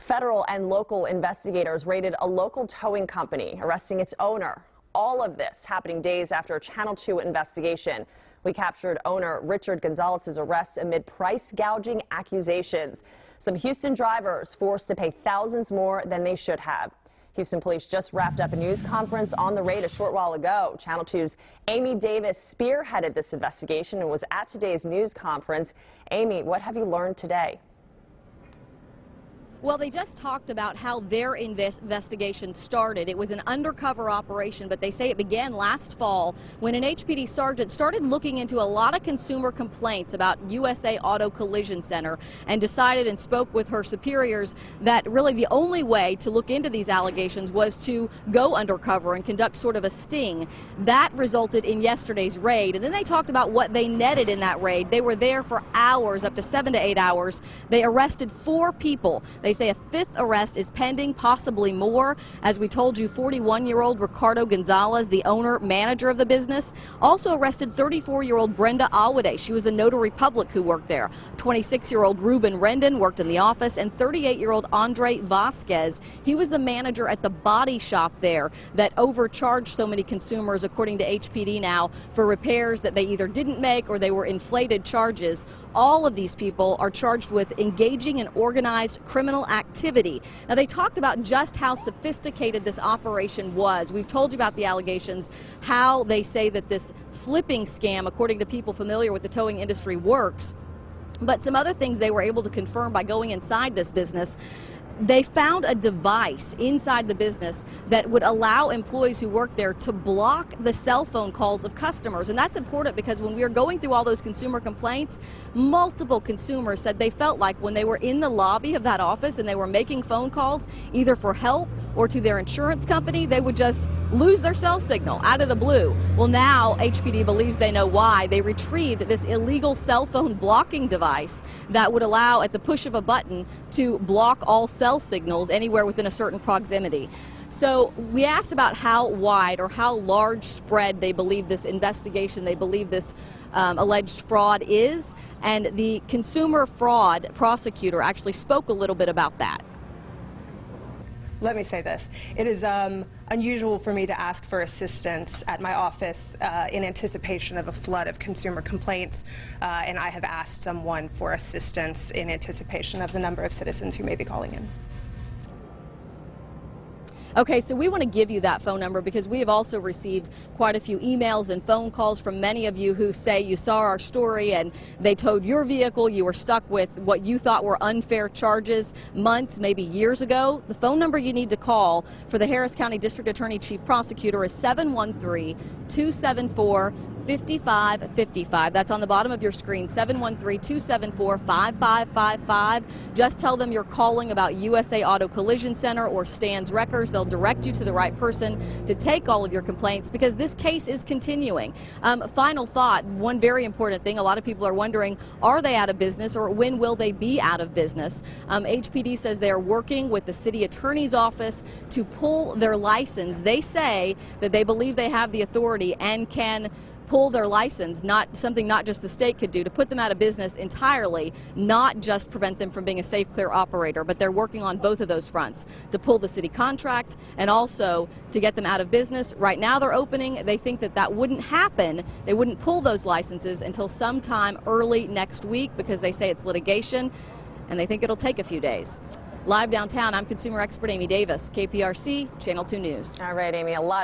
Federal and local investigators raided a local towing company, arresting its owner. All of this happening days after a Channel 2 investigation. We captured owner Richard Gonzalez's arrest amid price gouging accusations. Some Houston drivers forced to pay thousands more than they should have. Houston police just wrapped up a news conference on the raid a short while ago. Channel 2's Amy Davis spearheaded this investigation and was at today's news conference. Amy, what have you learned today? Well, they just talked about how their investigation started. It was an undercover operation, but they say it began last fall when an HPD sergeant started looking into a lot of consumer complaints about USA Auto Collision Center and decided and spoke with her superiors that really the only way to look into these allegations was to go undercover and conduct sort of a sting. That resulted in yesterday's raid, and then they talked about what they netted in that raid. They were there for hours, up to 7 to 8 hours. They arrested 4 people. They say a 5th arrest is pending, possibly more. As we told you, 41-year-old Ricardo Gonzalez, the owner, manager of the business, also arrested 34-year-old Brenda Awade. She was the notary public who worked there. 26-year-old Ruben Rendon worked in the office, and 38-year-old Andre Vasquez, he was the manager at the body shop there that overcharged so many consumers, according to HPD now, for repairs that they either didn't make or they were inflated charges. All of these people are charged with engaging in organized criminal activity. Now, they talked about just how sophisticated this operation was. We've told you about the allegations, how they say that this flipping scam, according to people familiar with the towing industry, works. But some other things they were able to confirm by going inside this business. They found a device inside the business that would allow employees who work there to block the cell phone calls of customers. And that's important because when we were going through all those consumer complaints, multiple consumers said they felt like when they were in the lobby of that office and they were making phone calls either for help or to their insurance company, they would just lose their cell signal out of the blue. Well, now HPD believes they know why. They retrieved this illegal cell phone blocking device that would allow, at the push of a button, to block all cell signals anywhere within a certain proximity. So we asked about how wide or how large spread they believe this investigation, they believe this alleged fraud is, and the consumer fraud prosecutor actually spoke a little bit about that. Let me say this. It is unusual for me to ask for assistance at my office in anticipation of a flood of consumer complaints, and I have asked someone for assistance in anticipation of the number of citizens who may be calling in. Okay, so we want to give you that phone number because we have also received quite a few emails and phone calls from many of you who say you saw our story and they towed your vehicle, you were stuck with what you thought were unfair charges months, maybe years ago. The phone number you need to call for the Harris County District Attorney Chief Prosecutor is 713-274-5555. That's on the bottom of your screen, 713-274-5555. Just tell them you're calling about USA Auto Collision Center or Stan's Wreckers. They'll direct you to the right person to take all of your complaints because this case is continuing. Final thought, one very important thing, a lot of people are wondering, are they out of business or when will they be out of business? HPD says they are working with the city attorney's office to pull their license. They say that they believe they have the authority and can pull their license, not just the state could do, to put them out of business entirely, not just prevent them from being a safe, clear operator, but they're working on both of those fronts, to pull the city contract and also to get them out of business. Right now they're opening. They think that that wouldn't happen. They wouldn't pull those licenses until sometime early next week because they say it's litigation and they think it'll take a few days. Live downtown, I'm consumer expert Amy Davis, KPRC, Channel 2 News. All right, Amy, a lot